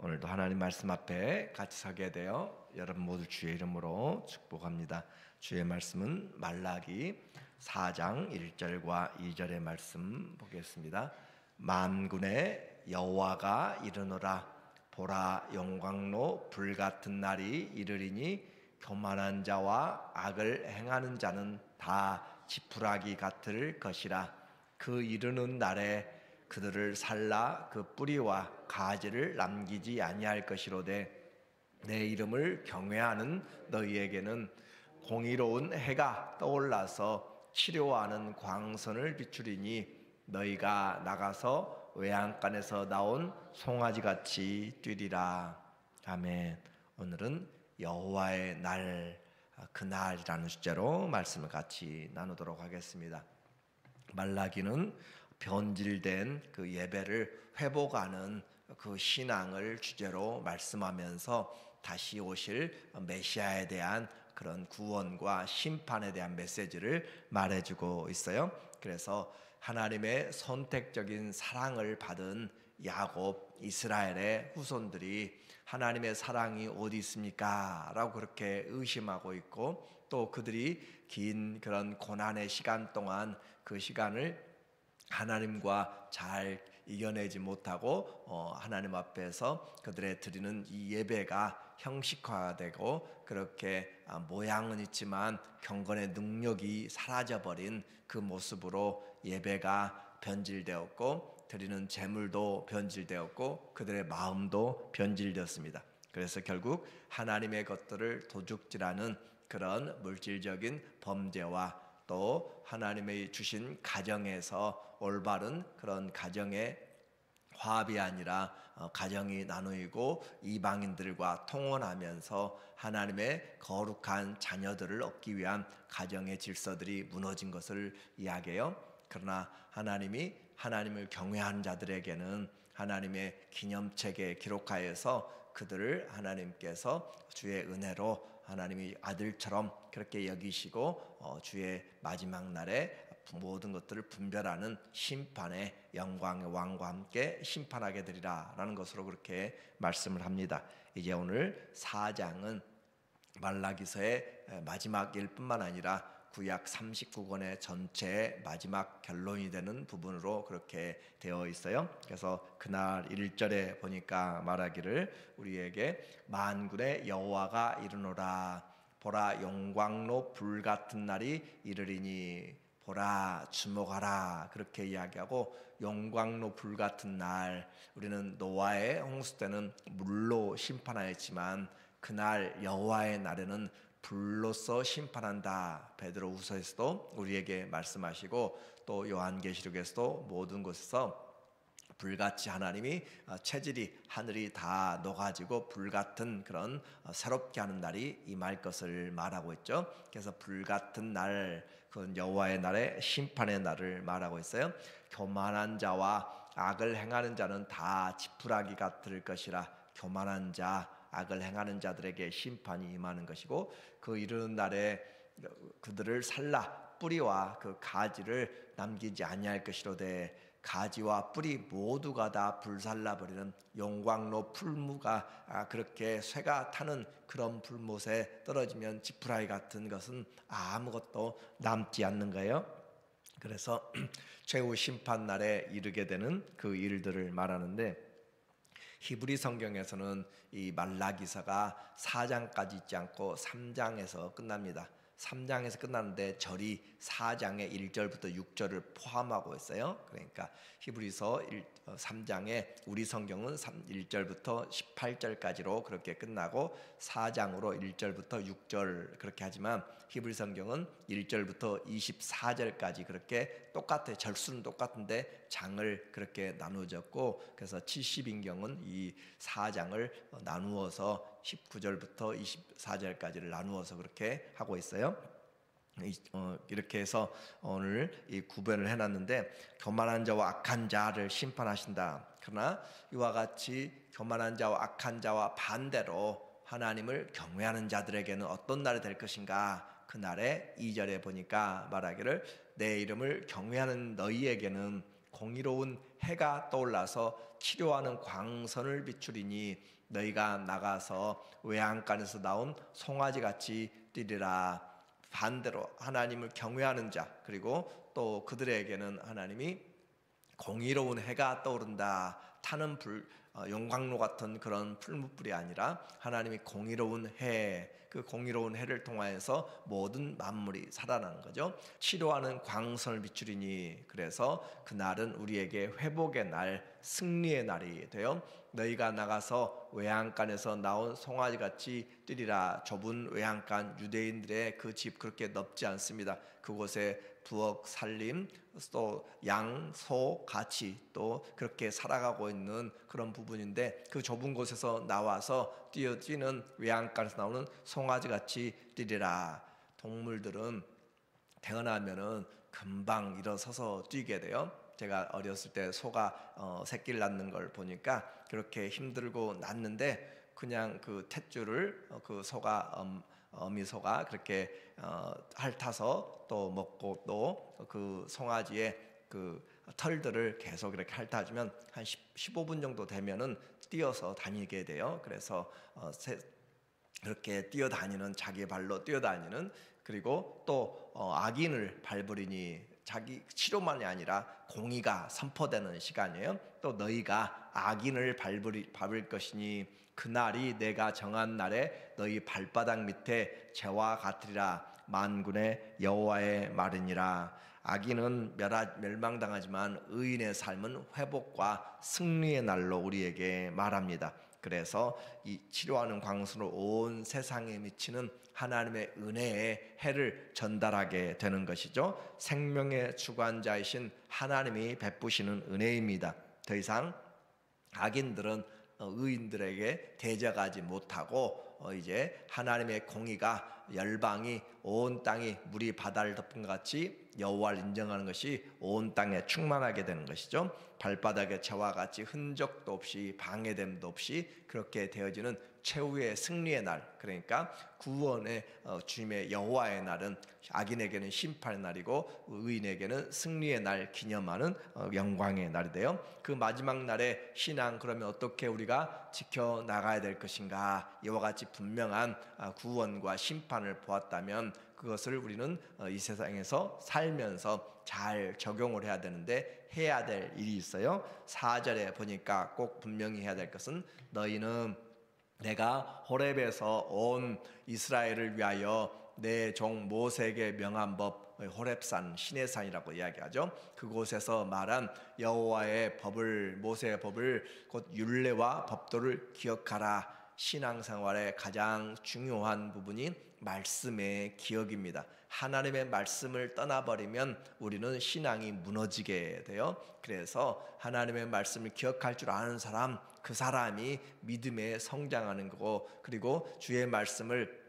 오늘도 하나님 말씀 앞에 같이 서게 되어 여러분 모두 주의 이름으로 축복합니다. 주의 말씀은 말라기 4장 1절과 2절의 말씀 보겠습니다. 만군의 여호와가 이르노라. 보라, 영광로 불같은 날이 이르리니 교만한 자와 악을 행하는 자는 다 지푸라기 같을 것이라. 그 이르는 날에 그들을 살라 그 뿌리와 가지를 남기지 아니할 것이로되, 내 이름을 경외하는 너희에게는 공의로운 해가 떠올라서 치료하는 광선을 비추리니, 너희가 나가서 외양간에서 나온 송아지같이 뛰리라. 아멘. 오늘은 여호와의 날, 그날이라는 주제로 말씀을 같이 나누도록 하겠습니다. 말라기는 변질된 그 예배를 회복하는 그 신앙을 주제로 말씀하면서 다시 오실 메시아에 대한 그런 구원과 심판에 대한 메시지를 말해주고 있어요. 그래서 하나님의 선택적인 사랑을 받은 야곱, 이스라엘의 후손들이 하나님의 사랑이 어디 있습니까? 라고 그렇게 의심하고 있고, 또 그들이 긴 그런 고난의 시간 동안 그 시간을 하나님과 잘 이겨내지 못하고 하나님 앞에서 그들의 드리는 이 예배가 형식화되고, 그렇게 모양은 있지만 경건의 능력이 사라져버린 그 모습으로 예배가 변질되었고, 드리는 제물도 변질되었고, 그들의 마음도 변질되었습니다. 그래서 결국 하나님의 것들을 도둑질하는 그런 물질적인 범죄와, 또 하나님의 주신 가정에서 올바른 그런 가정의 화합이 아니라 가정이 나누이고 이방인들과 통혼하면서 하나님의 거룩한 자녀들을 얻기 위한 가정의 질서들이 무너진 것을 이야기해요. 그러나 하나님이 하나님을 경외하는 자들에게는 하나님의 기념책에 기록하여서 그들을 하나님께서 주의 은혜로 하나님이 아들처럼 그렇게 여기시고 주의 마지막 날에 모든 것들을 분별하는 심판의 영광의 왕과 함께 심판하게 되리라 라는 것으로 그렇게 말씀을 합니다. 이제 오늘 4장은 말라기서의 마지막 일뿐만 아니라 구약 39권의 전체의 마지막 결론이 되는 부분으로 그렇게 되어 있어요. 그래서 그날 1절에 보니까 말하기를, 우리에게 만군의 여호와가 이르노라. 보라, 영광로 불같은 날이 이르리니. 보라, 주목하라, 그렇게 이야기하고, 영광로 불같은 날, 우리는 노아의 홍수 때는 물로 심판하였지만 그날 여호와의 날에는 불로서 심판한다. 베드로후서에서도 우리에게 말씀하시고, 또 요한계시록에서도 모든 곳에서 불같이 하나님이 체질이 하늘이 다 녹아지고 불같은 그런 새롭게 하는 날이 임할 것을 말하고 있죠. 그래서 불같은 날, 그건 여호와의 날에 심판의 날을 말하고 있어요. 교만한 자와 악을 행하는 자는 다 지푸라기 같을 것이라. 교만한 자, 악을 행하는 자들에게 심판이 임하는 것이고, 그 이르는 날에 그들을 살라 뿌리와 그 가지를 남기지 아니할 것이로되, 가지와 뿌리 모두가 다 불살라 버리는 용광로 풀무가 그렇게 쇠가 타는 그런 불못에 떨어지면 지푸라기 같은 것은 아무것도 남지 않는 거예요. 그래서 최후 심판 날에 이르게 되는 그 일들을 말하는데, 히브리 성경에서는 이 말라기서가 4장까지 있지 않고 3장에서 끝납니다. 3장에서 끝나는데 절이 4장의 1절부터 6절을 포함하고 있어요. 그러니까 히브리서 3장에 우리 성경은 1절부터 18절까지로 그렇게 끝나고 4장으로 1절부터 6절 그렇게 하지만, 히브리 성경은 1절부터 24절까지 그렇게 똑같아요. 절수는 똑같은데 장을 그렇게 나누어졌고, 그래서 70인경은 이 4장을 나누어서 19절부터 24절까지를 나누어서 그렇게 하고 있어요. 이렇게 해서 오늘 이 구별을 해놨는데, 교만한 자와 악한 자를 심판하신다. 그러나 이와 같이 교만한 자와 악한 자와 반대로 하나님을 경외하는 자들에게는 어떤 날이 될 것인가? 그날에 2절에 보니까 말하기를, 내 이름을 경외하는 너희에게는 공의로운 해가 떠올라서 치료하는 광선을 비추리니 너희가 나가서 외양간에서 나온 송아지같이 뛰리라. 반대로 하나님을 경외하는 자, 그리고 또 그들에게는 하나님이 공의로운 해가 떠오른다. 타는 용광로 같은 그런 풀무불이 아니라 하나님이 공의로운 해, 그 공의로운 해를 통하여서 모든 만물이 살아나는 거죠. 치료하는 광선을 비추리니, 그래서 그날은 우리에게 회복의 날, 승리의 날이 되어 너희가 나가서 외양간에서 나온 송아지같이 뛰리라. 좁은 외양간, 유대인들의 그 집 그렇게 넓지 않습니다. 그곳에 부엌, 살림, 또 양, 소 같이 또 그렇게 살아가고 있는 그런 부분인데, 그 좁은 곳에서 나와서 뛰는 외양간에서 나오는 송아지같이 뛰리라. 동물들은 태어나면은 금방 일어서서 뛰게 돼요. 제가 어렸을 때 소가 새끼를 낳는 걸 보니까 그렇게 힘들고 낳는데, 그냥 그 탯줄을 그 소가 어미소가 그렇게 핥아서 또 먹고, 또 그 송아지의 그 털들을 계속 이렇게 핥아주면 한 15분 정도 되면은 뛰어서 다니게 돼요. 그래서 그렇게 뛰어다니는, 자기 발로 뛰어다니는, 그리고 또 악인을 밟으리니, 자기 치료만이 아니라 공의가 선포되는 시간이에요. 또 너희가 악인을 밟을 것이니 그날이 내가 정한 날에 너희 발바닥 밑에 재와 같으리라. 만군의 여호와의 말이니라. 악인은 멸망당하지만 의인의 삶은 회복과 승리의 날로 우리에게 말합니다. 그래서 이 치료하는 광선으로 온 세상에 미치는 하나님의 은혜의 해를 전달하게 되는 것이죠. 생명의 주관자이신 하나님이 베푸시는 은혜입니다. 더 이상 악인들은 의인들에게 대적하지 못하고 이제 하나님의 공의가, 열방이, 온 땅이 물이 바다를 덮은 것 같이 여호와를 인정하는 것이 온 땅에 충만하게 되는 것이죠. 발바닥의 재와 같이 흔적도 없이 방해됨도 없이 그렇게 되어지는 최후의 승리의 날, 그러니까 구원의 주님의 여호와의 날은 악인에게는 심판의 날이고 의인에게는 승리의 날 기념하는 영광의 날이 돼요. 그 마지막 날의 신앙, 그러면 어떻게 우리가 지켜나가야 될 것인가? 이와 같이 분명한 구원과 심판을 보았다면 그것을 우리는 이 세상에서 살면서 잘 적용을 해야 되는데, 해야 될 일이 있어요. 4절에 보니까 꼭 분명히 해야 될 것은, 너희는 내가 호렙에서 온 이스라엘을 위하여 내 종 모세에게 명한 법, 호렙산, 시내산이라고 이야기하죠. 그곳에서 말한 여호와의 법을, 모세의 법을, 곧 율례와 법도를 기억하라. 신앙생활의 가장 중요한 부분이 말씀의 기억입니다. 하나님의 말씀을 떠나버리면 우리는 신앙이 무너지게 돼요. 그래서 하나님의 말씀을 기억할 줄 아는 사람, 그 사람이 믿음에 성장하는 거고, 그리고 주의 말씀을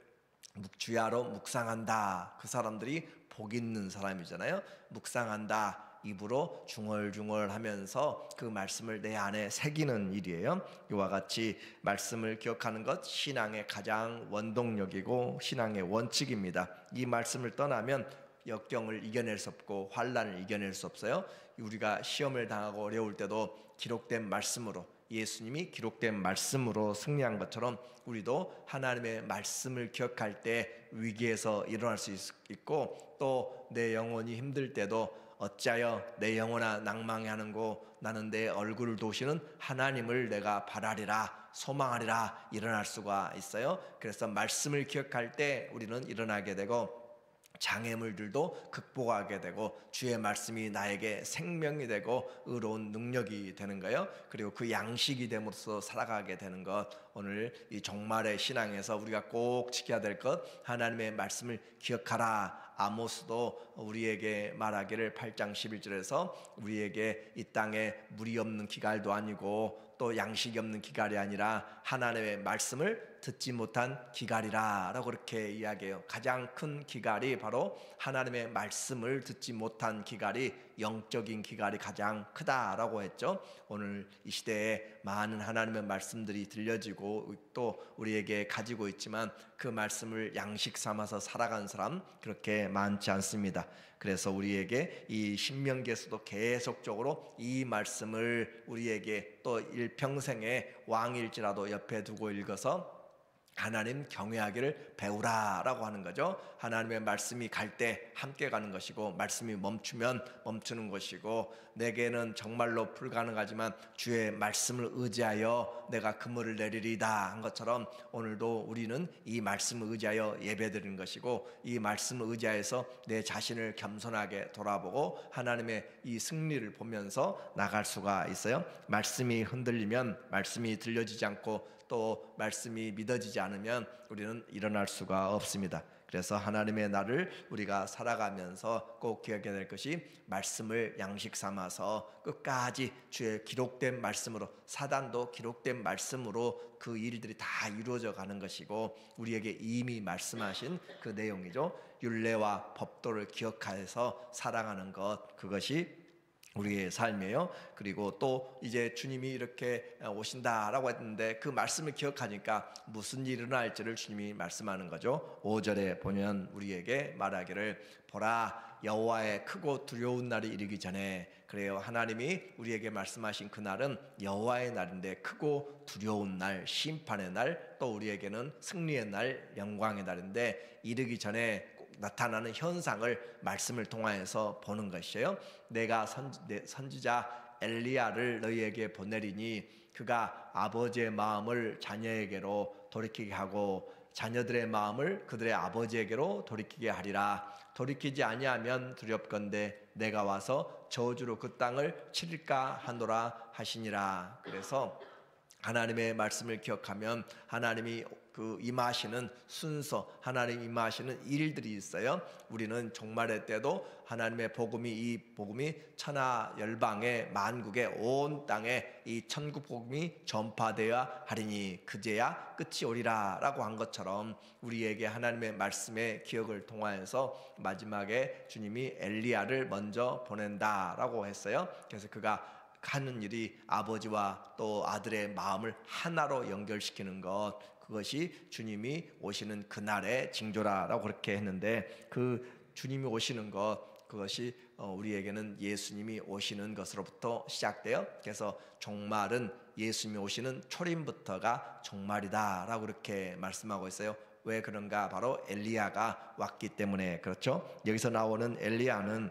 주야로 묵상한다, 그 사람들이 복 있는 사람이잖아요. 묵상한다, 입으로 중얼중얼 하면서 그 말씀을 내 안에 새기는 일이에요. 이와 같이 말씀을 기억하는 것, 신앙의 가장 원동력이고 신앙의 원칙입니다. 이 말씀을 떠나면 역경을 이겨낼 수 없고 환난을 이겨낼 수 없어요. 우리가 시험을 당하고 어려울 때도 기록된 말씀으로, 예수님이 기록된 말씀으로 승리한 것처럼 우리도 하나님의 말씀을 기억할 때 위기에서 일어날 수 있고, 또 내 영혼이 힘들 때도 어찌하여 내 영혼아 낭망해 하는고, 나는 내 얼굴을 도시는 하나님을 내가 바라리라, 소망하리라 일어날 수가 있어요. 그래서 말씀을 기억할 때 우리는 일어나게 되고 장애물들도 극복하게 되고 주의 말씀이 나에게 생명이 되고 의로운 능력이 되는 거예요. 그리고 그 양식이 됨으로써 살아가게 되는 것, 오늘 이 종말의 신앙에서 우리가 꼭 지켜야 될 것, 하나님의 말씀을 기억하라. 아모스도 우리에게 말하기를 8장 11절에서 우리에게 이 땅에 물이 없는 기갈도 아니고 또 양식이 없는 기갈이 아니라 하나님의 말씀을 듣지 못한 기갈이라 라고 그렇게 이야기해요. 가장 큰 기갈이 바로 하나님의 말씀을 듣지 못한 기갈이, 영적인 기갈이 가장 크다라고 했죠. 오늘 이 시대에 많은 하나님의 말씀들이 들려지고 또 우리에게 가지고 있지만 그 말씀을 양식 삼아서 살아간 사람 그렇게 많지 않습니다. 그래서 우리에게 이 신명기에서도 계속적으로 이 말씀을 우리에게 또 일평생에 왕일지라도 옆에 두고 읽어서 하나님 경외하기를 배우라라고 하는 거죠. 하나님의 말씀이 갈 때 함께 가는 것이고, 말씀이 멈추면 멈추는 것이고, 내게는 정말로 불가능하지만 주의 말씀을 의지하여 내가 그물을 내리리다 한 것처럼 오늘도 우리는 이 말씀을 의지하여 예배드리는 것이고, 이 말씀을 의지하여서 내 자신을 겸손하게 돌아보고 하나님의 이 승리를 보면서 나갈 수가 있어요. 말씀이 흔들리면, 말씀이 들려지지 않고 또 말씀이 믿어지지 않으면 우리는 일어날 수가 없습니다. 그래서 하나님의 날을 우리가 살아가면서 꼭 기억해야 될 것이, 말씀을 양식 삼아서 끝까지 주의 기록된 말씀으로, 사단도 기록된 말씀으로 그 일들이 다 이루어져 가는 것이고, 우리에게 이미 말씀하신 그 내용이죠. 율례와 법도를 기억해서 살아가는 것, 그것이 우리의 삶이에요. 그리고 또 이제 주님이 이렇게 오신다라고 했는데 그 말씀을 기억하니까 무슨 일이 일어날지를 주님이 말씀하는 거죠. 5절에 보면 우리에게 말하기를, 보라 여호와의 크고 두려운 날이 이르기 전에. 그래요, 하나님이 우리에게 말씀하신 그날은 여호와의 날인데, 크고 두려운 날, 심판의 날, 또 우리에게는 승리의 날, 영광의 날인데 이르기 전에 나타나는 현상을 말씀을 통하여서 보는 것이에요. 내가 선지자 엘리야를 너희에게 보내리니 그가 아버지의 마음을 자녀에게로 돌이키게 하고 자녀들의 마음을 그들의 아버지에게로 돌이키게 하리라. 돌이키지 아니하면 두렵건대 내가 와서 저주로 그 땅을 치릴까 하노라 하시니라. 그래서 하나님의 말씀을 기억하면 하나님이 그 임하시는 순서, 하나님 임하시는 일들이 있어요. 우리는 종말의 때도 하나님의 복음이, 이 복음이 천하 열방의 만국의 온 땅에 이 천국 복음이 전파되어야 하리니 그제야 끝이 오리라 라고 한 것처럼, 우리에게 하나님의 말씀의 기억을 통하여서 마지막에 주님이 엘리야를 먼저 보낸다라고 했어요. 그래서 그가 하는 일이 아버지와 또 아들의 마음을 하나로 연결시키는 것, 그것이 주님이 오시는 그날의 징조라라고 그렇게 했는데, 그 주님이 오시는 것, 그것이 우리에게는 예수님이 오시는 것으로부터 시작돼요. 그래서 종말은 예수님이 오시는 초림부터가 종말이다 라고 그렇게 말씀하고 있어요. 왜 그런가? 바로 엘리야가 왔기 때문에 그렇죠. 여기서 나오는 엘리야는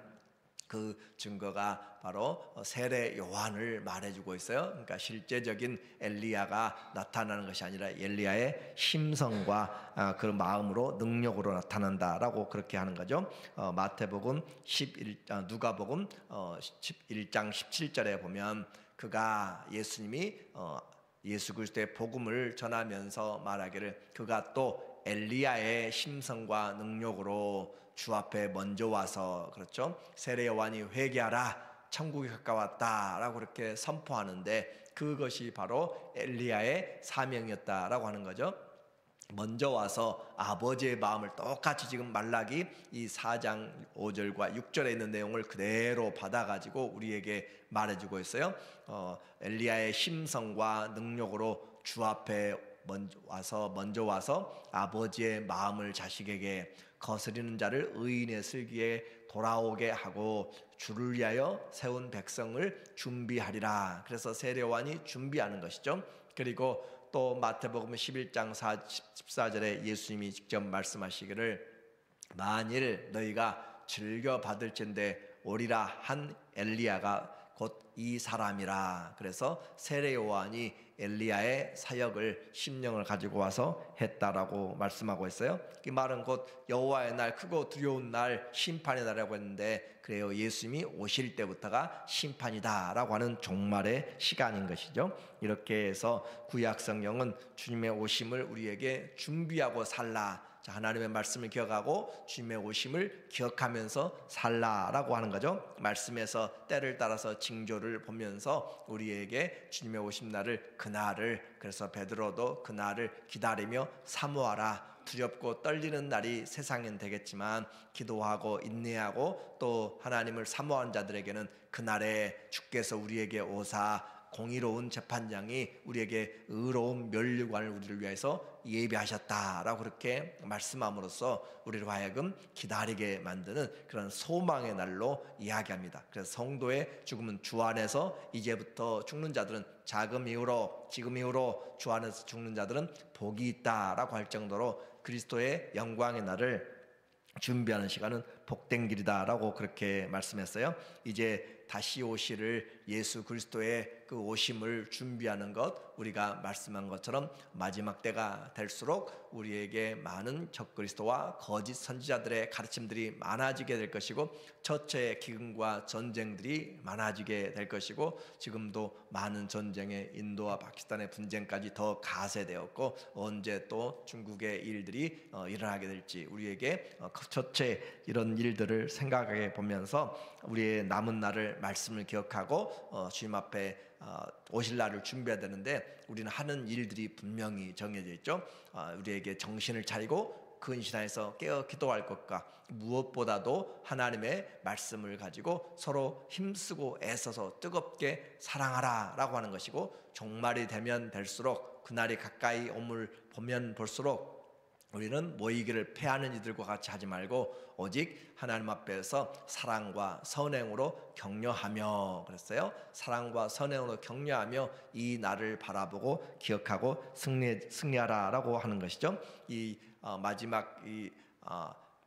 그 증거가 바로 세례 요한을 말해주고 있어요. 그러니까 실제적인 엘리야가 나타나는 것이 아니라 엘리야의 심성과 그 마음으로, 능력으로 나타난다라고 그렇게 하는 거죠. 마태복음 11, 누가복음 11장 17절에 보면 그가, 예수님이 예수 그리스도의 복음을 전하면서 말하기를, 그가 또 엘리야의 심성과 능력으로 주 앞에 먼저 와서, 그렇죠, 세례 요한이 회개하라, 천국이 가까웠다라고 그렇게 선포하는데, 그것이 바로 엘리야의 사명이었다라고 하는 거죠. 먼저 와서 아버지의 마음을 똑같이 지금 말라기 이 4장 5절과 6절에 있는 내용을 그대로 받아가지고 우리에게 말해주고 있어요. 엘리야의 심성과 능력으로 주 앞에 먼저 와서 아버지의 마음을 자식에게, 거스리는 자를 의인의 슬기에 돌아오게 하고 주를 위하여 세운 백성을 준비하리라. 그래서 세례 요한이 준비하는 것이죠. 그리고 또 마태복음 11장 14절에 예수님이 직접 말씀하시기를, 만일 너희가 즐겨 받을진대 오리라 한 엘리야가 곧 이 사람이라. 그래서 세례 요한이 엘리야의 사역을, 심령을 가지고 와서 했다라고 말씀하고 있어요. 이 말은 곧 여호와의 날, 크고 두려운 날, 심판의 날이라고 했는데, 그래요, 예수님이 오실 때부터가 심판이다라고 하는 종말의 시간인 것이죠. 이렇게 해서 구약 성경은 주님의 오심을 우리에게 준비하고 살라, 자, 하나님의 말씀을 기억하고 주님의 오심을 기억하면서 살라라고 하는 거죠. 말씀에서 때를 따라서 징조를 보면서 우리에게 주님의 오심 날을, 그날을, 그래서 베드로도 그날을 기다리며 사모하라. 두렵고 떨리는 날이 세상엔 되겠지만 기도하고 인내하고 또 하나님을 사모한 자들에게는 그날에 주께서 우리에게 오사 공의로운 재판장이 우리에게 의로운 면류관을 우리를 위해서 예비하셨다라고 그렇게 말씀함으로써 우리를 하여금 기다리게 만드는 그런 소망의 날로 이야기합니다. 그래서 성도의 죽음은 주 안에서, 이제부터 죽는 자들은 지금 이후로 주 안에서 죽는 자들은 복이 있다라고 할 정도로 그리스도의 영광의 날을 준비하는 시간은 복된 길이다라고 그렇게 말씀했어요. 이제 다시 오실 예수 그리스도의 그 오심을 준비하는 것, 우리가 말씀한 것처럼 마지막 때가 될수록 우리에게 많은 적그리스도와 거짓 선지자들의 가르침들이 많아지게 될 것이고, 처처의 기근과 전쟁들이 많아지게 될 것이고, 지금도 많은 전쟁에 인도와 파키스탄의 분쟁까지 더 가세되었고, 언제 또 중국의 일들이 일어나게 될지 우리에게 처처의 이런 일들을 생각해 보면서 우리의 남은 날을 말씀을 기억하고 주님 앞에 오실 날을 준비해야 되는데, 우리는 하는 일들이 분명히 정해져 있죠. 우리에게 정신을 차리고 근신하에서 깨어 기도할 것과 무엇보다도 하나님의 말씀을 가지고 서로 힘쓰고 애써서 뜨겁게 사랑하라 라고 하는 것이고, 종말이 되면 될수록, 그날이 가까이 오물 보면 볼수록 우리는 모이기를 패하는 이들과 같이 하지 말고 오직 하나님 앞에서 사랑과 선행으로 격려하며, 그랬어요. 사랑과 선행으로 격려하며 이 날을 바라보고 기억하고 승리하라라고 하는 것이죠. 이 마지막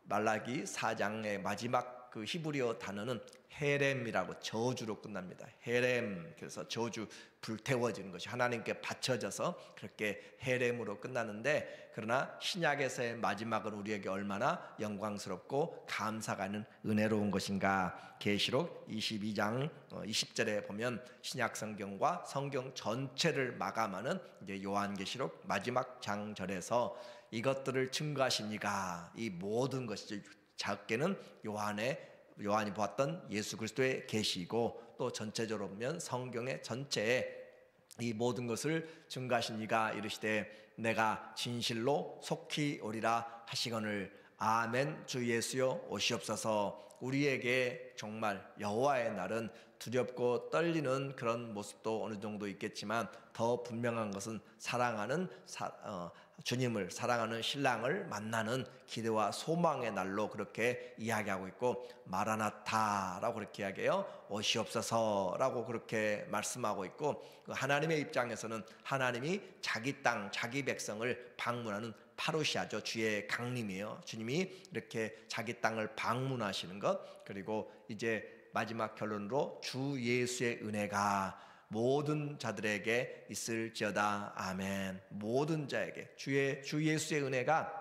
말라기 4장의 마지막 그 히브리어 단어는 헤렘이라고 저주로 끝납니다. 헤렘, 그래서 저주, 불태워지는 것이 하나님께 바쳐져서 그렇게 헤렘으로 끝나는데, 그러나 신약에서의 마지막은 우리에게 얼마나 영광스럽고 감사가 있는 은혜로운 것인가. 계시록 22장 20절에 보면 신약 성경과 성경 전체를 마감하는 이제 요한계시록 마지막 장절에서 이것들을 증거하신 이가, 이 모든 것이 작게는 요한이 보았던 예수 그리스도의 계시이고, 또 전체적으로 보면 성경의 전체에 이 모든 것을 증거하신 이가 이르시되 내가 진실로 속히 오리라 하시거늘 아멘. 주 예수여 오시옵소서. 우리에게 정말 여호와의 날은 두렵고 떨리는 그런 모습도 어느 정도 있겠지만, 더 분명한 것은 사랑하는 주님을, 사랑하는 신랑을 만나는 기대와 소망의 날로 그렇게 이야기하고 있고, 마라나타라고 그렇게 이야기해요. 오시옵소서라고 그렇게 말씀하고 있고, 하나님의 입장에서는 하나님이 자기 땅, 자기 백성을 방문하는 파루시아죠. 주의 강림이에요. 주님이 이렇게 자기 땅을 방문하시는 것, 그리고 이제 마지막 결론으로 주 예수의 은혜가 모든 자들에게 있을지어다. 아멘. 모든 자에게 주 예수의 은혜가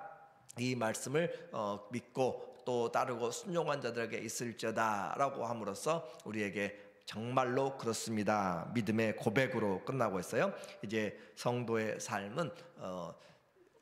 이 말씀을 믿고 또 따르고 순종한 자들에게 있을지어다라고 함으로써 우리에게 정말로 그렇습니다. 믿음의 고백으로 끝나고 있어요. 이제 성도의 삶은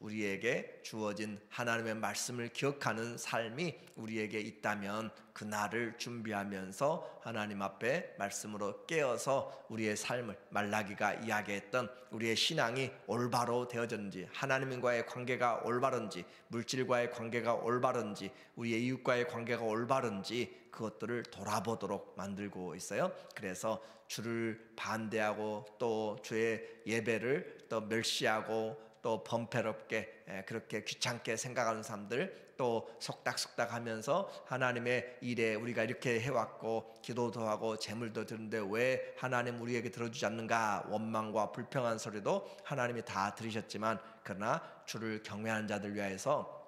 우리에게 주어진 하나님의 말씀을 기억하는 삶이 우리에게 있다면 그날을 준비하면서 하나님 앞에 말씀으로 깨어서 우리의 삶을, 말라기가 이야기했던 우리의 신앙이 올바로 되어졌는지, 하나님과의 관계가 올바른지, 물질과의 관계가 올바른지, 우리의 이웃과의 관계가 올바른지 그것들을 돌아보도록 만들고 있어요. 그래서 주를 반대하고 또 주의 예배를 또 멸시하고 또 범패롭게 그렇게 귀찮게 생각하는 사람들, 또 속닥속닥 하면서 하나님의 일에 우리가 이렇게 해왔고 기도도 하고 재물도 드는데 왜 하나님 우리에게 들어주지 않는가, 원망과 불평한 소리도 하나님이 다 들으셨지만, 그러나 주를 경외하는 자들 위하여서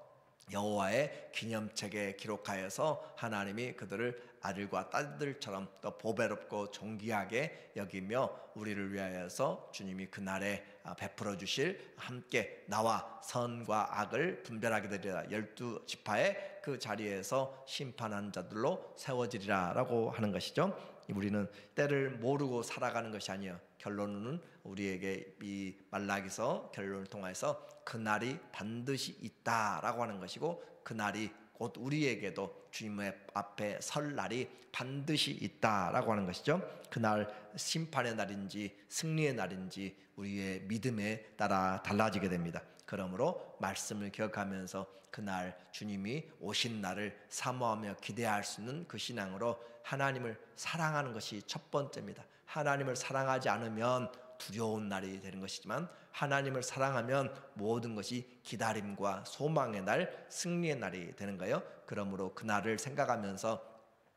여호와의 기념책에 기록하여서 하나님이 그들을 아들과 딸들처럼 또 보배롭고 존귀하게 여기며 우리를 위하여서 주님이 그날에 베풀어 주실, 함께 나와 선과 악을 분별하게 되리라, 12지파의 그 자리에서 심판한 자들로 세워지리라 라고 하는 것이죠. 우리는 때를 모르고 살아가는 것이 아니에요. 결론은 우리에게 이 말라기서 결론을 통해서 그날이 반드시 있다라고 하는 것이고, 그날이 곧 우리에게도 주님의 앞에 설 날이 반드시 있다라고 하는 것이죠. 그날 심판의 날인지 승리의 날인지 우리의 믿음에 따라 달라지게 됩니다. 그러므로 말씀을 기억하면서 그날 주님이 오신 날을 사모하며 기대할 수 있는 그 신앙으로 하나님을 사랑하는 것이 첫 번째입니다. 하나님을 사랑하지 않으면 두려운 날이 되는 것이지만, 하나님을 사랑하면 모든 것이 기다림과 소망의 날, 승리의 날이 되는 거예요. 그러므로 그날을 생각하면서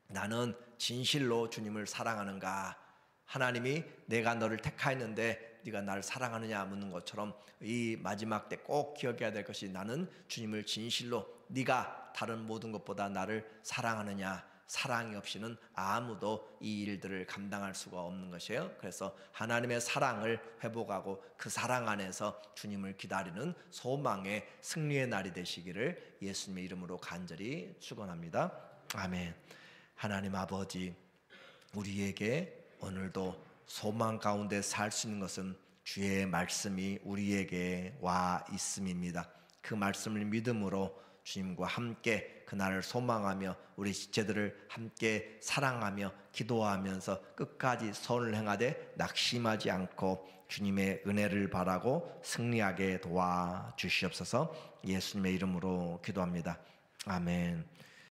나는 진실로 주님을 사랑하는가, 하나님이 내가 너를 택하였는데 네가 나를 사랑하느냐 묻는 것처럼 이 마지막 때 꼭 기억해야 될 것이, 나는 주님을 진실로 네가 다른 모든 것보다 나를 사랑하느냐. 사랑이 없이는 아무도 이 일들을 감당할 수가 없는 것이에요. 그래서 하나님의 사랑을 회복하고 그 사랑 안에서 주님을 기다리는 소망의 승리의 날이 되시기를 예수님의 이름으로 간절히 축원합니다. 아멘. 하나님 아버지, 우리에게 오늘도 소망 가운데 살 수 있는 것은 주의 말씀이 우리에게 와 있음입니다. 그 말씀을 믿음으로 주님과 함께 그날을 소망하며 우리 지체들을 함께 사랑하며 기도하면서 끝까지 선을 행하되 낙심하지 않고 주님의 은혜를 바라고 승리하게 도와주시옵소서. 예수님의 이름으로 기도합니다. 아멘.